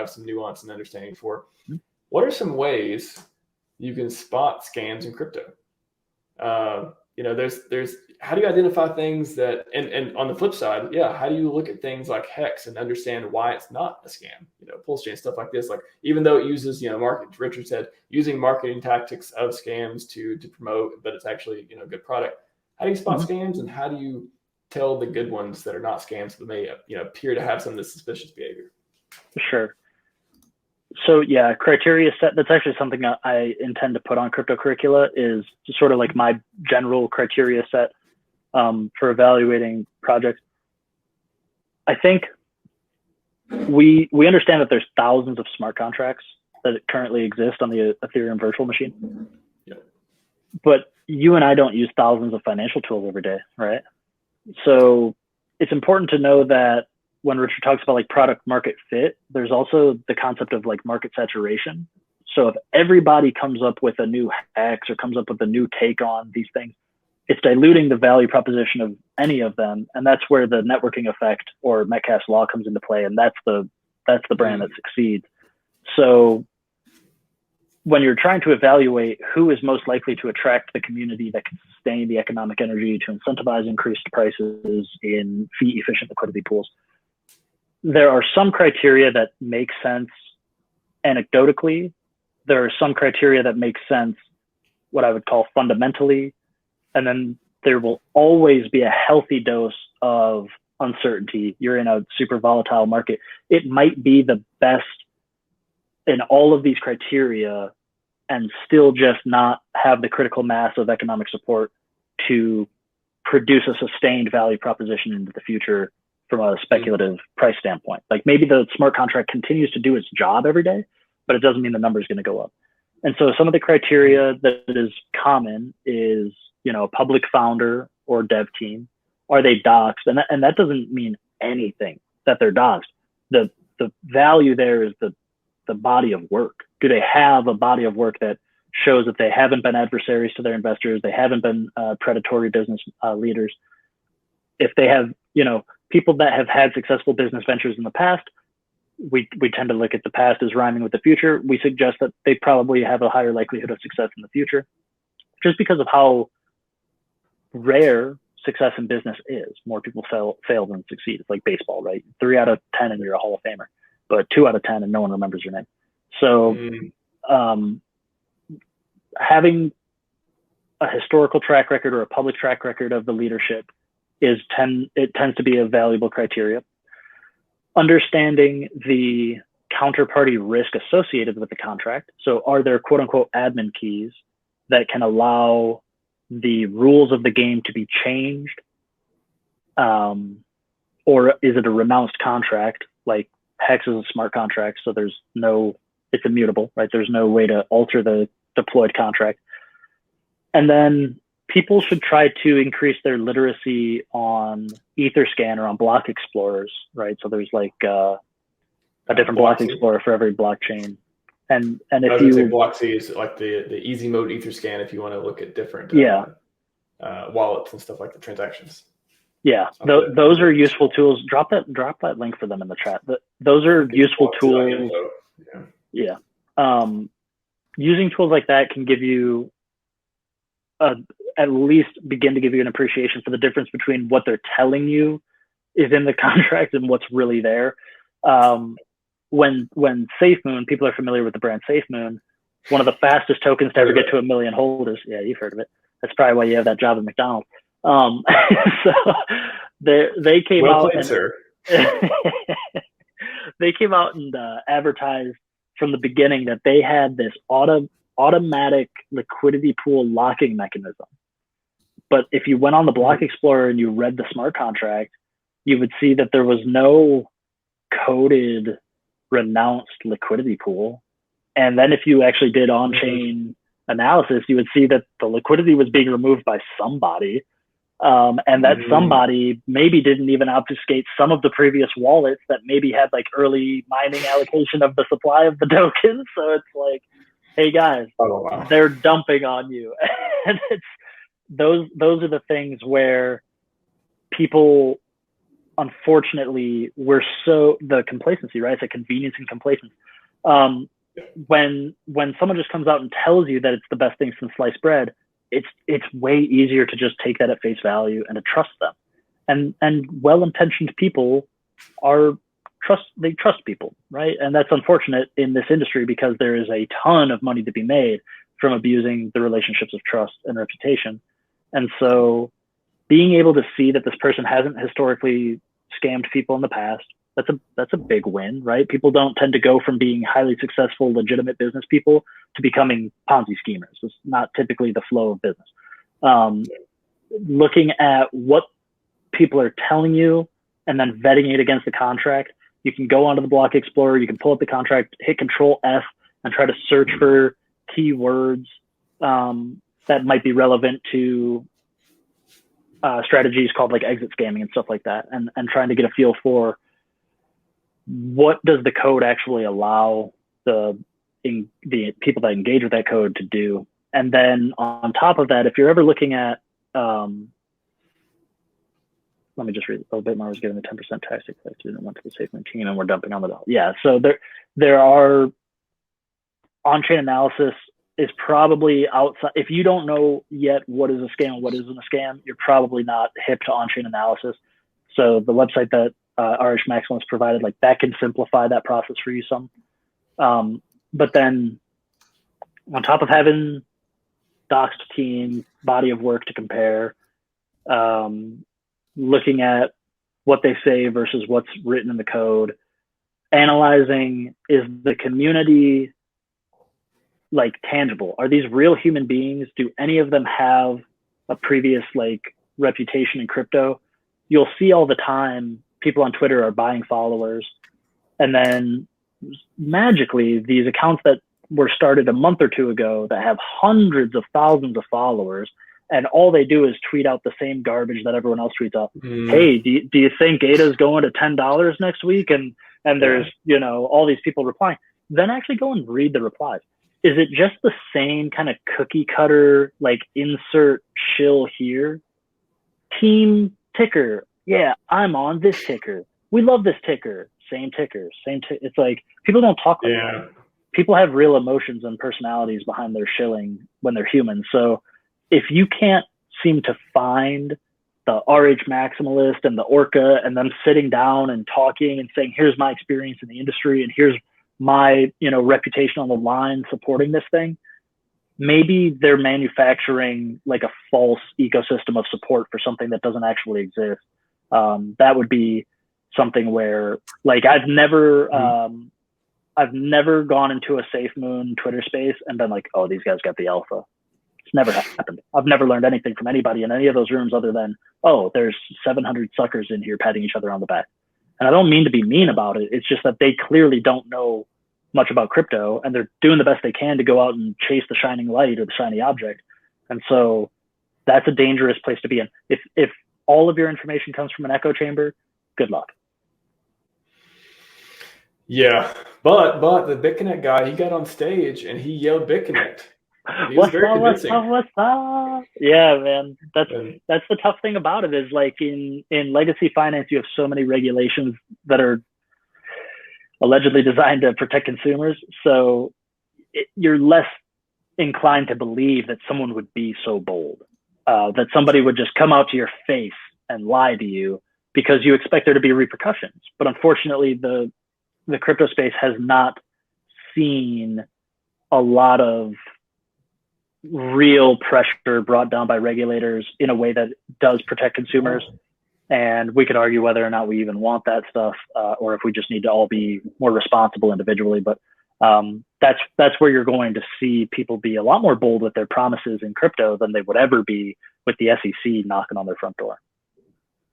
have some nuance and understanding for. What are some ways you can spot scams in crypto? There's how do you identify things that, and on the flip side, how do you look at things like Hex and understand why it's not a scam? PulseChain, stuff like this. Like, even though it uses, market, Richard said, using marketing tactics of scams to promote, but it's actually, a good product. How do you spot scams, and how do you tell the good ones that are not scams but may, appear to have some of this suspicious behavior? Sure. So criteria set, that's actually something I intend to put on crypto curricula, is sort of like my general criteria set for evaluating projects. I think we understand that there's thousands of smart contracts that currently exist on the Ethereum virtual machine. But you and I don't use thousands of financial tools every day, right? So it's important to know that when Richard talks about like product market fit, there's also the concept of like market saturation. So if everybody comes up with a new X or comes up with a new take on these things, it's diluting the value proposition of any of them. And that's where the networking effect or Metcalfe's law comes into play. And that's the brand that succeeds. So when you're trying to evaluate who is most likely to attract the community that can sustain the economic energy to incentivize increased prices in fee efficient liquidity pools, there are some criteria that make sense anecdotally. There are some criteria that make sense, what I would call fundamentally. And then there will always be a healthy dose of uncertainty. You're in a super volatile market. It might be the best in all of these criteria and still just not have the critical mass of economic support to produce a sustained value proposition into the future from a speculative price standpoint. Like, maybe the smart contract continues to do its job every day, but it doesn't mean the number is going to go up. And so some of the criteria that is common is, a public founder or dev team. Are they doxxed? And that doesn't mean anything that they're doxxed. The value there is the body of work. Do they have a body of work that shows that they haven't been adversaries to their investors? They haven't been predatory business leaders. If they have, people that have had successful business ventures in the past, we tend to look at the past as rhyming with the future. We suggest that they probably have a higher likelihood of success in the future, just because of how rare success in business is. More people fail than succeed. It's like baseball, right? 3 out of 10 and you're a Hall of Famer, but 2 out of 10 and no one remembers your name. So having a historical track record or a public track record of the leadership tends to be a valuable criteria. Understanding the counterparty risk associated with the contract. So are there quote unquote admin keys that can allow the rules of the game to be changed? Or is it a renounced contract? Like Hex is a smart contract, so it's immutable, right? There's no way to alter the deployed contract. And then people should try to increase their literacy on Etherscan or on block explorers, right? So there's like a different block explorer for every blockchain. And if you block C is like the easy mode Etherscan if you want to look at different wallets and stuff like the transactions. Yeah, those are useful tools. Drop that link for them in the chat. Those are useful tools. Yeah. Using tools like that can give you at least begin to give you an appreciation for the difference between what they're telling you is in the contract and what's really there. When SafeMoon, people are familiar with the brand SafeMoon, one of the fastest tokens to ever get to 1 million holders. Yeah, you've heard of it. That's probably why you have that job at McDonald's. So they came out and sir. They came out and advertised from the beginning that they had this automatic liquidity pool locking mechanism. But if you went on the block explorer and you read the smart contract, you would see that there was no coded renounced liquidity pool. And then if you actually did on-chain analysis, you would see that the liquidity was being removed by somebody. And that somebody maybe didn't even obfuscate some of the previous wallets that maybe had like early mining allocation of the supply of the token. So it's like, hey guys, they're dumping on you. And those are the things where people unfortunately, the complacency, right? It's a convenience and complacence. When someone just comes out and tells you that it's the best thing since sliced bread, it's way easier to just take that at face value and to trust them. And well-intentioned people they trust people, right? And that's unfortunate in this industry because there is a ton of money to be made from abusing the relationships of trust and reputation. And so being able to see that this person hasn't historically scammed people in the past, that's a big win, right? People don't tend to go from being highly successful, legitimate business people to becoming Ponzi schemers. It's not typically the flow of business. Looking at what people are telling you and then vetting it against the contract, you can go onto the Block Explorer, you can pull up the contract, hit Control F, and try to search for keywords that might be relevant to strategies called like exit scamming and stuff like that, and trying to get a feel for what does the code actually allow the people that engage with that code to do. And then on top of that, if you're ever looking at, let me just read a little bit more. I was given the 10% tax effect and went to the SafeMoon team, and we're dumping on the dollar. Yeah, so there are on-chain analysis is probably outside. If you don't know yet what is a scam and what isn't a scam, you're probably not hip to on-chain analysis. So the website that RHMax provided, like that can simplify that process for you some. But then on top of having doxed team, body of work to compare, looking at what they say versus what's written in the code, analyzing, is the community like tangible? Are these real human beings? Do any of them have a previous like reputation in crypto? You'll see all the time people on Twitter are buying followers, and then magically these accounts that were started a month or two ago that have hundreds of thousands of followers, and all they do is tweet out the same garbage that everyone else tweets out. Hey, do you think ADA's going to $10 next week? And there's, all these people replying. Then actually go and read the replies. Is it just the same kind of cookie cutter, like insert shill here? Team ticker. Yeah, I'm on this ticker. We love this ticker. Same ticker. It's like people don't talk like that. People have real emotions and personalities behind their shilling when they're human. So if you can't seem to find the RHMaximalist and the Orca and them sitting down and talking and saying, here's my experience in the industry and here's my reputation on the line supporting this thing, maybe they're manufacturing like a false ecosystem of support for something that doesn't actually exist. That would be something where, like, I've never gone into a SafeMoon Twitter space and been like, oh, these guys got the alpha. It's never happened. I've never learned anything from anybody in any of those rooms other than, oh, there's 700 suckers in here patting each other on the back. And I don't mean to be mean about it. It's just that they clearly don't know much about crypto, and they're doing the best they can to go out and chase the shining light or the shiny object. And so that's a dangerous place to be in. If all of your information comes from an echo chamber, good luck. Yeah, but the BitConnect guy, he got on stage and he yelled BitConnect. He was very convincing. What's up? Yeah, man. That's the tough thing about it is, like, in legacy finance, you have so many regulations that are allegedly designed to protect consumers. So you're less inclined to believe that someone would be so bold, that somebody would just come out to your face and lie to you because you expect there to be repercussions. But unfortunately, the crypto space has not seen a lot of real pressure brought down by regulators in a way that does protect consumers. And we could argue whether or not we even want that stuff, or if we just need to all be more responsible individually. But that's where you're going to see people be a lot more bold with their promises in crypto than they would ever be with the SEC knocking on their front door.